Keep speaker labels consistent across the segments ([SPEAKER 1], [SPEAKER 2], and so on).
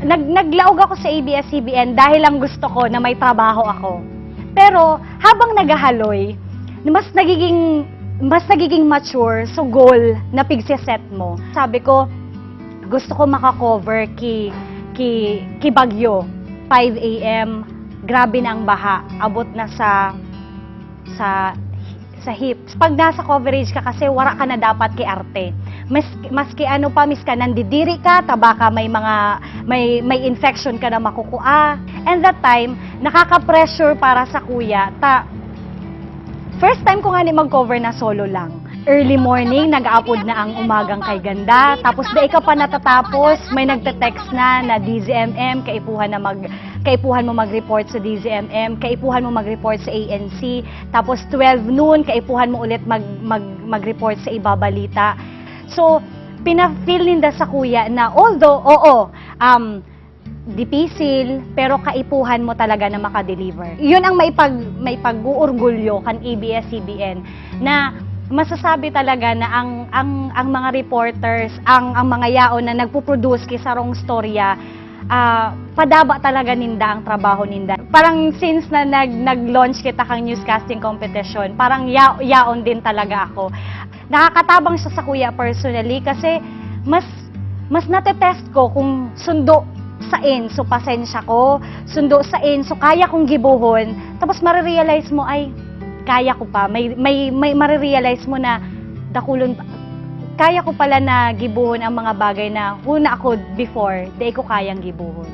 [SPEAKER 1] Naglaog ako sa ABS-CBN dahil lang gusto ko na may trabaho ako. Pero habang naghahaloy, mas nagiging mature so goal na pigsiset mo. Sabi ko, gusto ko makakover ki Bagyo. 5 AM, grabe na ang baha. Abot na sa hips. Pag nasa coverage ka kasi, wala ka na dapat ki arte. Maski ano pa, miska nandidiri ka, tabaka may infection ka na makukuha. And that time, nakaka-pressure para sa kuya. First time ko nga ni mag-cover na solo lang. Early morning, nag-upload na ang Umagang Kay Ganda. Tapos da ka pa natatapos, may nagte-text na DZMM, kaipuhan mo mag-report sa DZMM, kaipuhan mo mag-report sa ANC. Tapos 12 noon, kaipuhan mo ulit mag-report sa Ibabalita. So, pina-feel ninda sa kuya na although, dipisil, pero kaipuhan mo talaga na makadeliver. Yun ang maipag-uurgulyo kan ABS-CBN na masasabi talaga na ang mga reporters, ang mga yaon na nagpo-produce kisarong storya, padaba talaga ninda ang trabaho ninda. Parang since na nag-launch kita kang newscasting competition, parang yaon din talaga ako. Nakakatabang siya sa kuya personally kasi mas natetest ko kung sundo sa so pasensya ko, sundo sa so kaya kong gibuhon, tapos marirealize mo ay kaya ko pa, may marirealize mo na dakulon, kaya ko pala na gibuhon ang mga bagay na una ako before, di ko kayang gibuhon.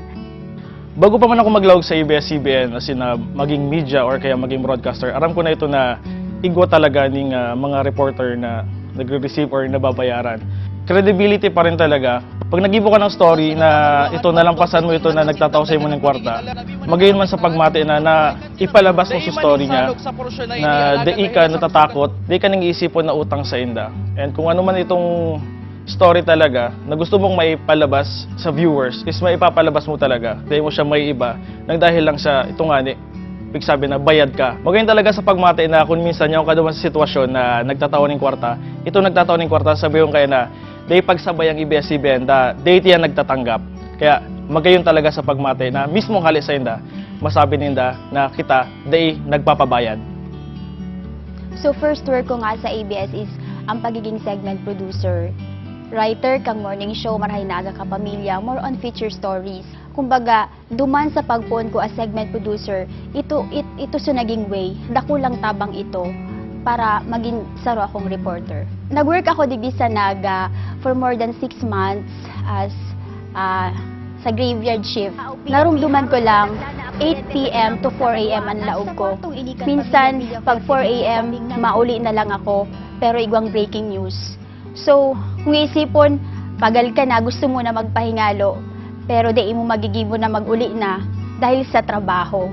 [SPEAKER 2] Bago pa man ako maglawag sa ABS-CBN, as in maging media or kaya maging broadcaster, aram ko na ito na igwa talaga ng mga reporter na nagre-receive or nababayaran. Credibility pa rin talaga. Pag nag-ibo ka ng story na ito nalampasan mo ito na nagtataw sa mo ng kwarta, magayon man sa pagmati na ipalabas mo sa story niya na di ka natatakot, di ka nang iisipon na utang sa inda. And kung ano man itong story talaga na gusto mong maipalabas sa viewers is maipapalabas mo talaga. Dahil mo siya may iba nang dahil lang sa itong ani. Ibig sabi na bayad ka. Magayon talaga sa pagmati na kung minsan yung kaduman sa sitwasyon na nagtataw ng kwarta, ito nagtataw ng kwarta, sabi yung kaya na day pagsabay ang ABS-CBN, date yan nagtatanggap. Kaya magayon talaga sa pagmate na mismong hali sa inda, masabi ninda na kita day nagpapabayad.
[SPEAKER 3] So first work ko nga sa ABS is ang pagiging segment producer. Writer kang morning show, marahay na aga ka pamilya, more on feature stories. Kumbaga, duman sa pagpuon ko as segment producer, ito sa naging way, dako lang tabang ito para maging saro akong reporter. Nag-work ako digdi sa Naga for more than 6 months as sa graveyard shift. Narumduman ko lang 8 p.m. to 4 a.m. ang laog ko. Minsan, pag 4 a.m., mauli na lang ako, pero igwang breaking news. So, kung isipon, pagal ka na, gusto mo na magpahingalo, pero di mo magigibo na mag-uli na dahil sa trabaho.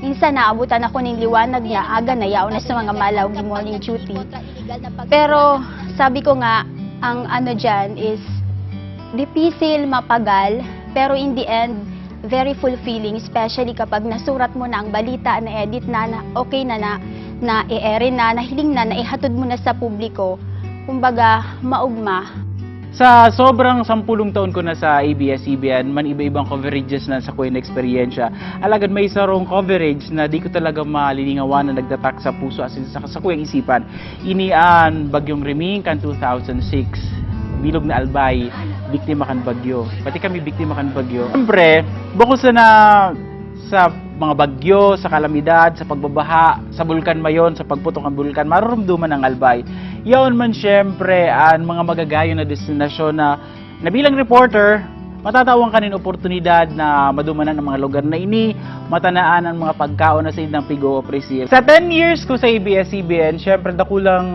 [SPEAKER 3] Minsan naabutan ako ng liwanag niya, aga na yaw na sa mga malaw ng morning duty. Pero sabi ko nga, ang ano dyan is, dipisil, mapagal, pero in the end, very fulfilling, especially kapag nasurat mo na ang balita, na-edit na okay na i-air na, nahiling na, ihatod mo na sa publiko. Kumbaga, maugma.
[SPEAKER 4] Sa sobrang 10 taon ko na sa ABS-CBN, man iba-ibang coverages na sa kuya na eksperyensya, alagad may sarong coverage na di ko talaga malilingawan na nagtatak sa puso as in, sa kuyang isipan. Inian Bagyong Reming kan 2006, Bilog na Albay, biktima kan bagyo. Pati kami biktima kan bagyo. Siyempre, bukod sa mga bagyo, sa kalamidad, sa pagbabaha, sa bulkan mayon, sa pagputok ng bulkan, marurumduman ng Albay. Yaon man siyempre ang mga magagayo na destinasyon na bilang reporter, matatawang kanin oportunidad na madumanan ang mga lugar na ini, matanaan ang mga pagkaon na sa indang pigo o presil. Sa 10 years ko sa ABS-CBN, siyempre dakulang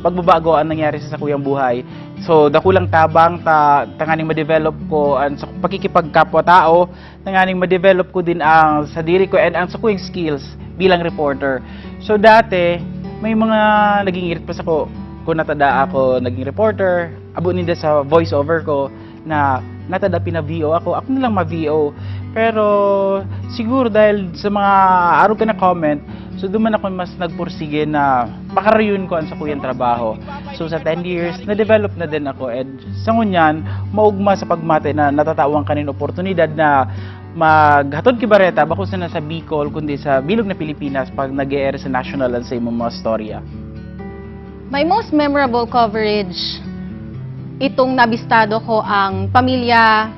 [SPEAKER 4] pagbabago ang nangyari sa kuyang buhay. So dakulang tabang tanganing ma-develop ko ang sa pakikipagkapwa-tao, tanganing ma-develop ko din ang sa diri ko and ang sa kuyang skills bilang reporter. So dati, may mga naging irit pa sa ko kung natada ako naging reporter, abo nila sa voiceover ko na natada pina-VO ako na lang ma-VO. Pero siguro dahil sa mga araw ka na comment, so duman ako mas nagpursige na makarayun ko ang sa kuyang trabaho. So sa 10 years, na-develop na din ako. And sa ngunyan, maugma sa pagmate na natatawang kanin oportunidad na maghatod kibareta, bako sa nasa Bicol, kundi sa Bilog na Pilipinas pag nag-e-air sa national and sa imong mga storya.
[SPEAKER 5] My most memorable coverage, itong nabistado ko ang pamilya,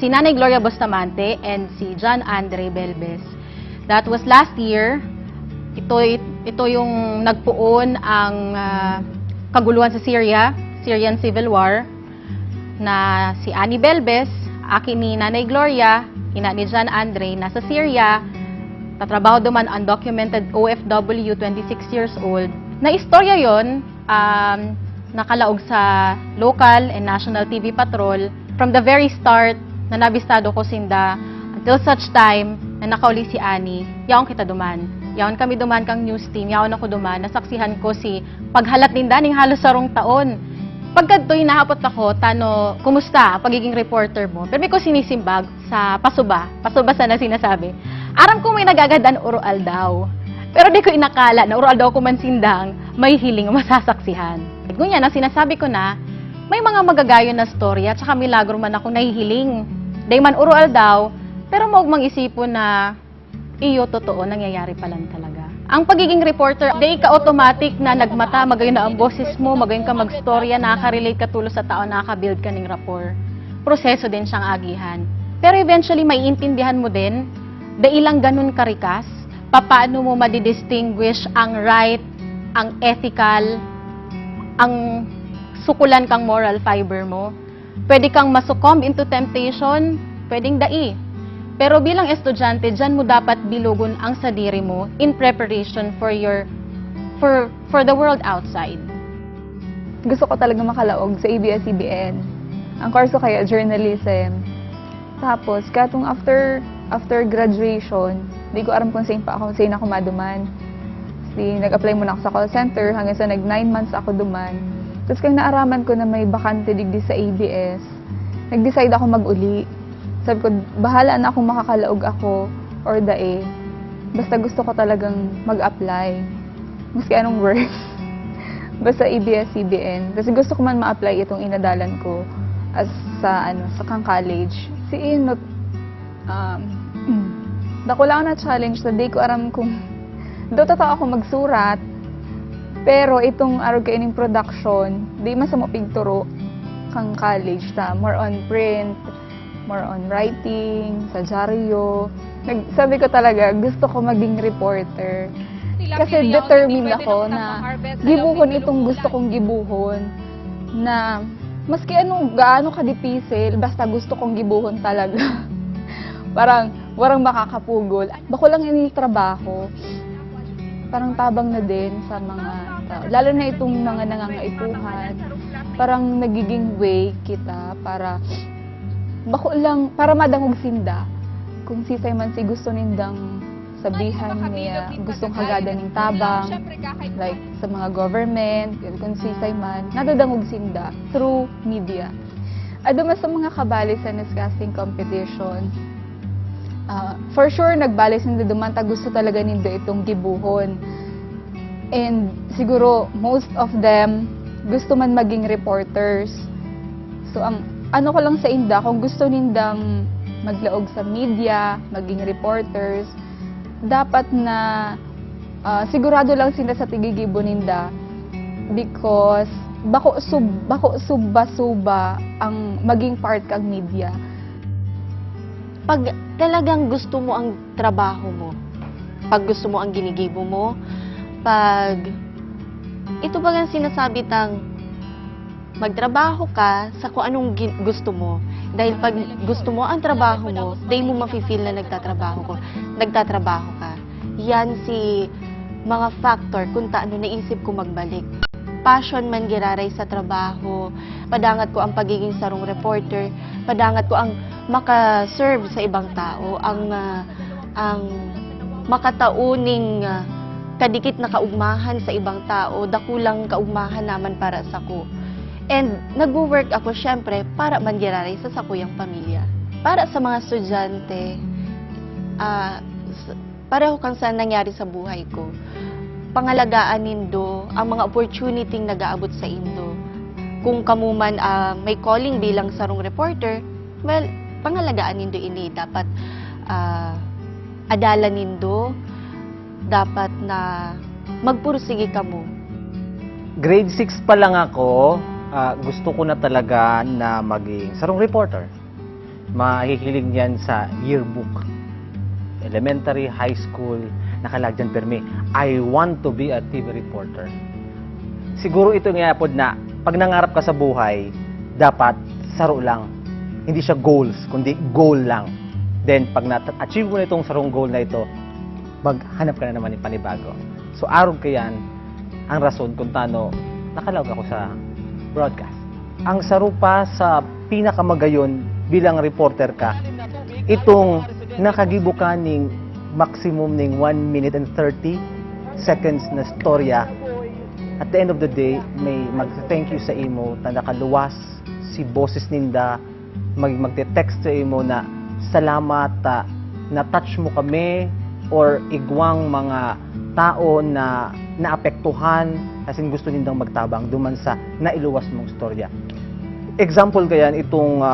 [SPEAKER 5] si Nanay Gloria Bustamante and si John Andre Belbes. That was last year. Ito yung nagpuon ang kaguluhan sa Syrian Civil War, na si Annie Belbes, aki ni Nanay Gloria, ina ni John Andre, nasa Syria, tatrabaho duman undocumented OFW, 26 years old. Na istorya yon, nakalaog sa local and national TV patrol. From the very start, na nabistado ko sinda, until such time, na nakauli si Annie, yaon kita duman. Yaon kami duman kang news team, yaon ako duman, nasaksihan ko si paghalat ninda ning halos sarong taon. Pagkadtoy nahapot ako, tano, kumusta pagiging reporter mo? Pero may ko sinisimbag sa pasuba sa na sinasabi. Aram ko may nagagadan oral daw. Pero di ko inakala na oral daw ko man sindang may hiling masasaksihan. Ganyan, ang sinasabi ko na, may mga magagayon na storya, at saka milagro man akong nahihiling. Day man oral daw, pero maugmang isipon na iyo totoo, nangyayari pa lang talaga. Ang pagiging reporter, day ka automatic na nagmata, magayon na ang boses mo, magayon ka magstorya, nakaka-relate ka tulo sa tao, nakaka-build ka ng rapport. Proseso din siyang agihan. Pero eventually, maiintindihan mo din, dailang ganun karikas, paano mo madidistinguish ang right, ang ethical, ang sukulan kang moral fiber mo. Pwede kang masuccumb into temptation, pwedeng dai. Pero bilang estudyante, dyan mo dapat bilugon ang sadiri mo in preparation for the world outside.
[SPEAKER 6] Gusto ko talaga makalaog sa ABS-CBN. Ang course ko kaya journalism. Tapos, katong after graduation, di ko aram kung saan ako maduman. Kasi nag-apply muna ako sa call center hanggang sa 9 months ako duman. Tapos kung naaraman ko na may bakante digdi sa ABS, nag-decide ako mag-uli. Sabi ko, bahala na akong makakalaog ako or dae. Basta gusto ko talagang mag-apply. Maski anong work. Basta ABS-CBN. Kasi gusto ko man ma-apply itong inadalan ko as sa kang college. Si Inot, dako lang na challenge sa day ko aram kung daw tataw ako magsurat. Pero itong araw kaining production, di man sa mapigturo kang college ta. More on print, more on writing, sa dyaryo. Sabi ko talaga, gusto ko maging reporter. Kasi determined ako na gibuhon itong gusto kong gibuhon. Na maski gaano ka-dipisil, basta gusto kong gibuhon talaga. Parang makakapugol. Bako lang yung trabaho. Parang tabang na din sa mga tao. Lalo na itong mga nangangaipuhan. Parang nagiging way kita para bako lang, para madangog sinda. Kung si Simon si gusto nindang sabihan niya, gustong hagada ng tabang, like sa mga government, kung si Simon, nadadangog sinda through media. Aduma sa mga kabali sa newscasting competition, for sure, nagbali sinda dumanta, gusto talaga nindo itong gibuhon. And siguro, most of them, gusto man maging reporters. So, ano ko lang sa inda, kung gusto nindang maglaog sa media, maging reporters, dapat na sigurado lang sila sa tigigibo ninda because bako suba ang maging part kang media.
[SPEAKER 7] Pag talagang gusto mo ang trabaho mo, pag gusto mo ang ginigibo mo, pag ito ba ang sinasabi tang magtrabaho ka sa kung anong gusto mo. Dahil pag gusto mo ang trabaho mo, di mo mafe-feel na nagtatrabaho ka. Yan si mga factor kung taano naisip ko magbalik. Passion man giraray sa trabaho, padangat ko ang pagiging sarong reporter, padangat ko ang maka-serve sa ibang tao, ang makatauning kadikit na kaugmahan sa ibang tao, dakulang kaugmahan naman para sa ko. And nagwo-work ako syempre para man giraray sa sakuyang pamilya. para sa mga estudyante, pareho kang sa nangyari sa buhay ko. Pangalagaan nindo ang mga opportunity nag-aabot sa indo. Kung kamuman may calling bilang sarong reporter, well, pangalagaan nindo ini. Dapat adalan nindo, dapat na magpursige ka mo.
[SPEAKER 8] Grade 6 pa lang ako, gusto ko na talaga na maging sarong reporter. Mahihilig yan sa yearbook. Elementary, high school, nakalagyan permi. I want to be a TV reporter. Siguro ito nga po na pag nangarap ka sa buhay, dapat saro lang. Hindi siya goals, kundi goal lang. Then pag na-achieve mo na itong sarong goal na ito, maghanap ka na naman ng panibago. So araw ko yan, ang rason kung tano nakalawag ako sa broadcast. Ang saro pa sa pinakamagayon bilang reporter ka, itong nakagibo ka ning maximum ning 1 minute and 30 seconds na storya. At the end of the day, may mag-thank you sa imo na nakaluwas si boses ninda, magte-text sa imo na salamat, na-touch mo kami, or igwang mga tao na naapektuhan kasi gusto nindang magtabang duman sa nailuwas mong storya. Example kayan itong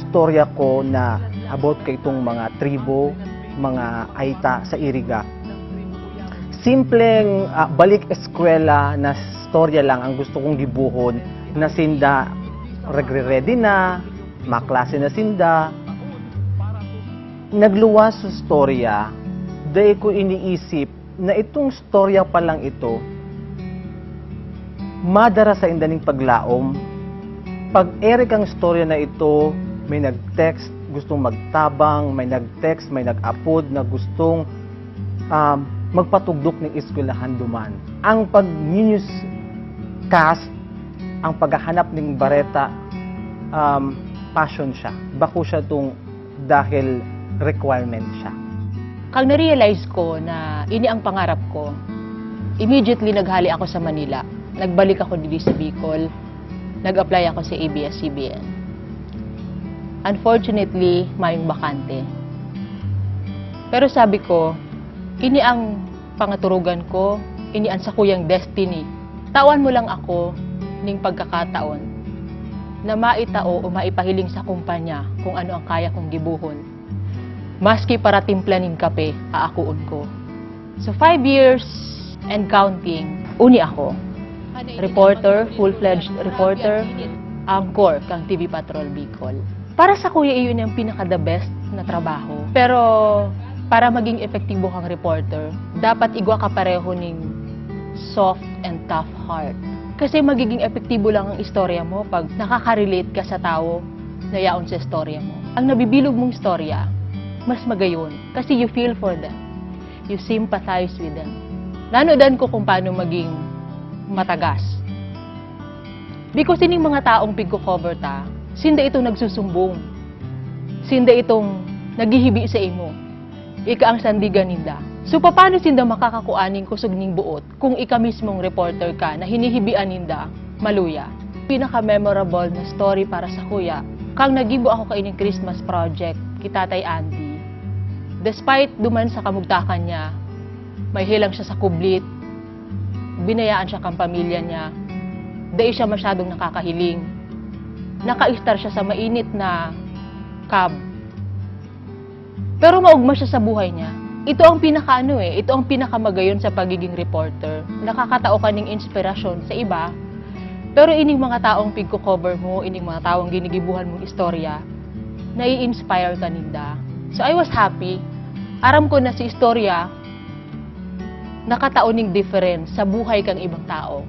[SPEAKER 8] storya ko na about kay itong mga tribo, mga Aita sa Iriga. Simpleng balik eskwela na storya lang ang gusto kong gibuhon na sinda regre-ready na, maklase na sinda. Nagluwas sa storya, dahil ko iniisip na itong storya pa lang ito, madara sa indaning paglaom. Pag ere kang storya na ito, may nag-text, gustong magtabang, may nag-text, may nag-upload na gustong magpatugdok ng eskwelahan duman. Ang pag-newscast, ang paghahanap ng bareta, passion siya. Bako siya itong dahil requirement siya.
[SPEAKER 9] Kang na-realize ko na ini ang pangarap ko, immediately naghali ako sa Manila. Nagbalik ako dito sa Bicol. Nag-apply ako sa ABS-CBN. Unfortunately, mayong bakante. Pero sabi ko, ini ang pangaturugan ko, ini ang sakuyang destiny. Tawan mo lang ako ning pagkakataon na maitao o maipahiling sa kumpanya kung ano ang kaya kong gibuhon. Maski para timplaning kape, aakuon ko. So 5 years and counting, uni ako. Reporter, full-fledged reporter, anchor kang TV Patrol Bicol. Para sa kuya, iyon yung pinaka-the best na trabaho. Pero para maging epektibo kang reporter, dapat igwa ka pareho ning soft and tough heart. Kasi magiging epektibo lang ang istorya mo pag nakaka-relate ka sa tao na yaon sa istorya mo. Ang nabibilog mong istorya, mas magayon kasi you feel for them. You sympathize with them. Nanodan ko kung paano maging matagas. Because ining mga taong pigko-cover ta, sinda itong nagsusumbong. Sinda itong naghihibi sa imo. Ika ang sandigan ninda. So paano sinda makakakuaning kusog ning buot kung ika mismong reporter ka na hinihibian ninda maluya? Pinaka-memorable na story para sa kuya, kang nagibo ako kaining Christmas project kita Tatay Andy. Despite duman sa kamugtakan niya, may hilang siya sa kublit, binayaan siya kang pamilya niya, dahil siya masyadong nakakahiling. Naka-star siya sa mainit na cab. Pero maugma siya sa buhay niya. Ito ang ito ang pinakamagayon sa pagiging reporter. Nakakatao ka ng inspirasyon sa iba, pero ining mga taong pigko-cover mo, ining mga taong ginigibuhan mong istorya, nai-inspire ka ninda. So I was happy. Aram ko na si istorya, nakataon ng difference sa buhay kang ibang tao,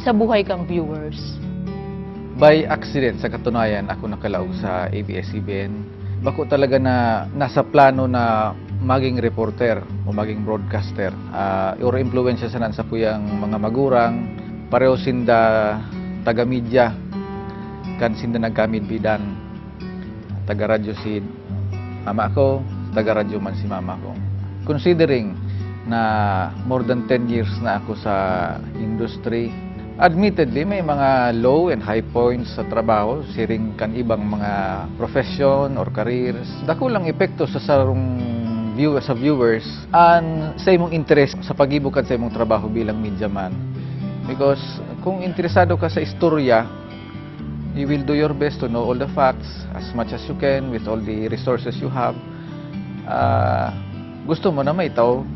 [SPEAKER 9] sa buhay kang viewers.
[SPEAKER 10] By accident, sa katunayan, ako nakalaog sa ABS-CBN. Bako talaga na nasa plano na maging reporter o maging broadcaster. Or influensya sa nansa kuyang mga magurang, pareho sinda taga-media, kan sinda nagkamid bidan. Taga-radyo si mama ko, taga-radyo man si mama ko. Considering na more than 10 years na ako sa industry, Admittedly, may mga low and high points sa trabaho, siring kan ibang mga profession or careers. Dako lang epekto sa viewers and sa imong interest sa pagibukad sa imong trabaho bilang media man. Because kung interesado ka sa istorya, you will do your best to know all the facts as much as you can with all the resources you have. Gusto mo na maitaw,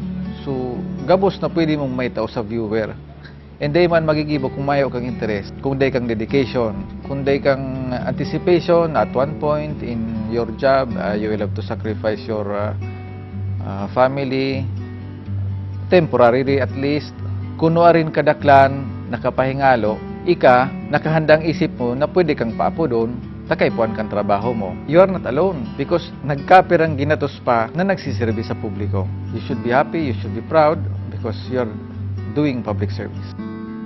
[SPEAKER 10] so gabos na pwede mong maitaw sa viewer. And day man magigibo kung mayo kang interest, kung day kang dedication, kung day kang anticipation at one point in your job, you will have to sacrifice your family, temporarily at least. Kuno rin kadaklan, nakapahingalo, nakahandang isip mo na pwede kang paapo doon, takaypuan kang trabaho mo. You are not alone because nagkapirang ginatos pa na nagsiserbi sa publiko. You should be happy, you should be proud because you're doing public service.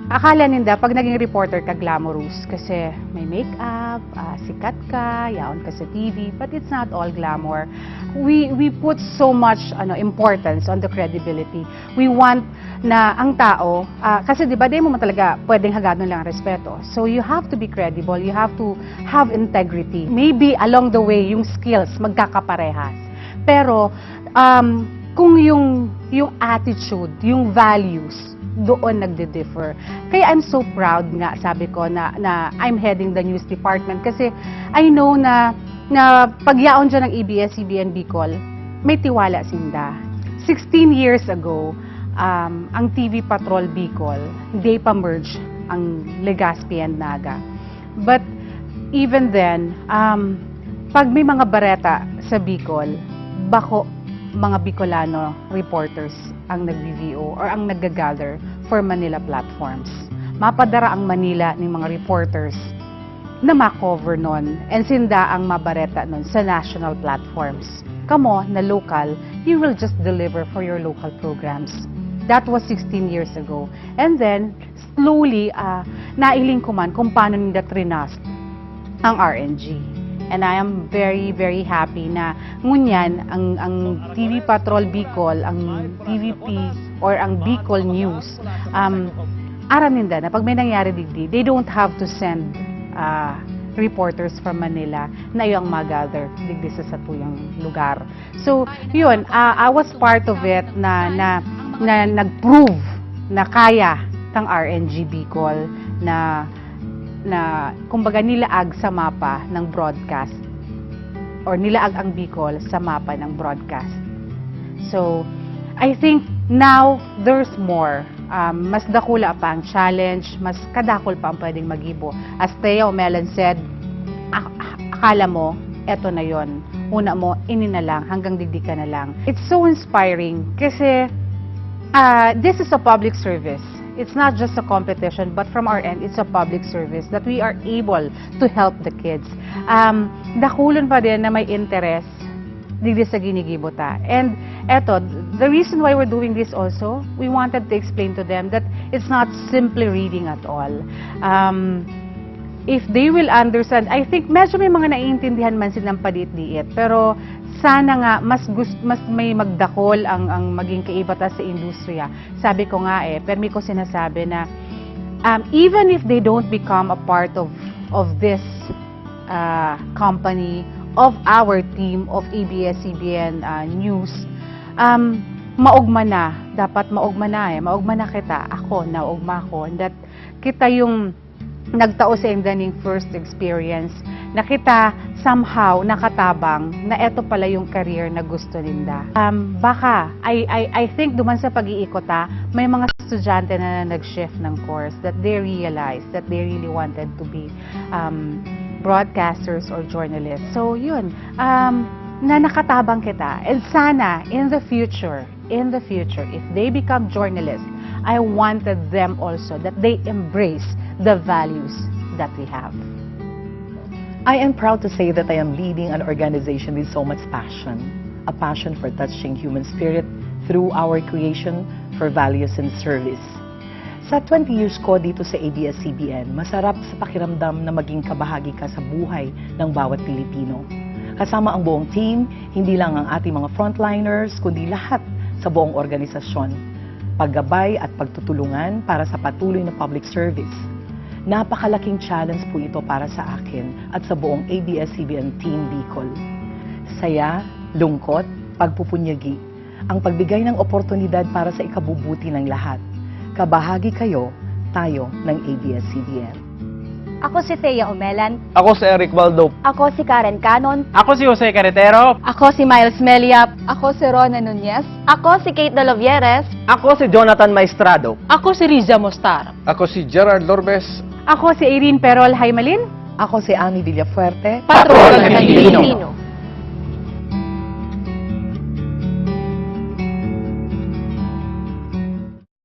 [SPEAKER 11] Akala ninda, pag naging reporter ka, glamorous kasi may makeup, sikat ka, yaon ka sa TV, but it's not all glamour. We put so much importance on the credibility. We want na ang tao, kasi di ba, di mo talaga pwedeng hagano lang respeto. So you have to be credible, you have to have integrity. Maybe along the way, yung skills magkakaparehas. Pero kung yung attitude, yung values, doon nagde-differ. Kaya I'm so proud nga, sabi ko, na I'm heading the news department kasi I know na pagyaon dyan ng ABS-CBN Bicol, may tiwala sinda. 16 years ago, ang TV Patrol Bicol, hindi pa merge ang Legazpi and Naga. But even then, pag may mga bareta sa Bicol, bako mga Bicolano reporters ang nag-VO or ang nag-gather for Manila platforms. Mapadara ang Manila ng mga reporters na makover nun and sinda ang mabareta nun sa national platforms. Kamo na local, you will just deliver for your local programs. That was 16 years ago. And then, slowly, nailing ko man kung paano nila trinast ang RNG. And I am very, very happy na ngunyan ang TV Patrol Bicol, ang TVP or ang Bicol News, aram ninda na pag may nangyari digdi, they don't have to send reporters from Manila na yung mag-gather digdi sa satuyang lugar. So, yun, I was part of it na nag-prove na kaya tang RNG Bicol na kumbaga nilaag sa mapa ng broadcast or nilaag ang Bicol sa mapa ng broadcast. So, I think now there's more. Mas dakula pa ang challenge, mas kadakol pa ang pwedeng magibo. As Theo Melan said, akala mo, eto na yon. Una mo, ini na lang, hanggang digdi ka na lang. It's so inspiring kasi this is a public service. It's not just a competition, but from our end, it's a public service that we are able to help the kids. Dakulon pa din na may interest digdi sa ginigibo ta. And eto, the reason why we're doing this also, we wanted to explain to them that it's not simply reading at all. If they will understand, I think medyo may mga naiintindihan man silang padiit-diit, pero sana nga mas may magdakol ang maging kaibata sa industriya. Sabi ko nga permi ko sinasabi na even if they don't become a part of this company, of our team of ABS-CBN News, maugma na, dapat maugma na kita, ako, naugma ko, that kita yung nagtao sa indaning first experience, na kita somehow nakatabang na eto pala yung career na gusto ninda. Baka, I think duman sa pag-iikot may mga estudyante na nag-shift ng course that they realized that they really wanted to be broadcasters or journalists. So yun, na nakatabang kita. And sana, in the future, if they become journalists, I wanted them also that they embrace the values that we have.
[SPEAKER 12] I am proud to say that I am leading an organization with so much passion, a passion for touching human spirit through our creation for values and service. Sa 20 years ko dito sa ABS-CBN, masarap sa pakiramdam na maging kabahagi ka sa buhay ng bawat Pilipino. Kasama ang buong team, hindi lang ang ating mga frontliners, kundi lahat sa buong organisasyon. Paggabay at pagtutulungan para sa patuloy na public service. Napakalaking challenge po ito para sa akin at sa buong ABS-CBN Team Bicol. Saya, lungkot, pagpupunyagi, ang pagbigay ng oportunidad para sa ikabubuti ng lahat. Kabahagi kayo, tayo ng ABS-CBN.
[SPEAKER 1] Ako si Thea Umelan.
[SPEAKER 2] Ako si Eric Baldo.
[SPEAKER 3] Ako si Karen Canon.
[SPEAKER 4] Ako si Jose Carretero.
[SPEAKER 5] Ako si Miles Meliap.
[SPEAKER 6] Ako si Rona Nunez.
[SPEAKER 7] Ako si Kate Dalovieres.
[SPEAKER 8] Ako si Jonathan Maestrado.
[SPEAKER 9] Ako si Riza Mostar.
[SPEAKER 10] Ako si Gerard Lorbes.
[SPEAKER 11] Ako si Irene Perol Haymalin.
[SPEAKER 12] Ako si Ami Villafuerte.
[SPEAKER 9] Patrol ng
[SPEAKER 7] Pilipino.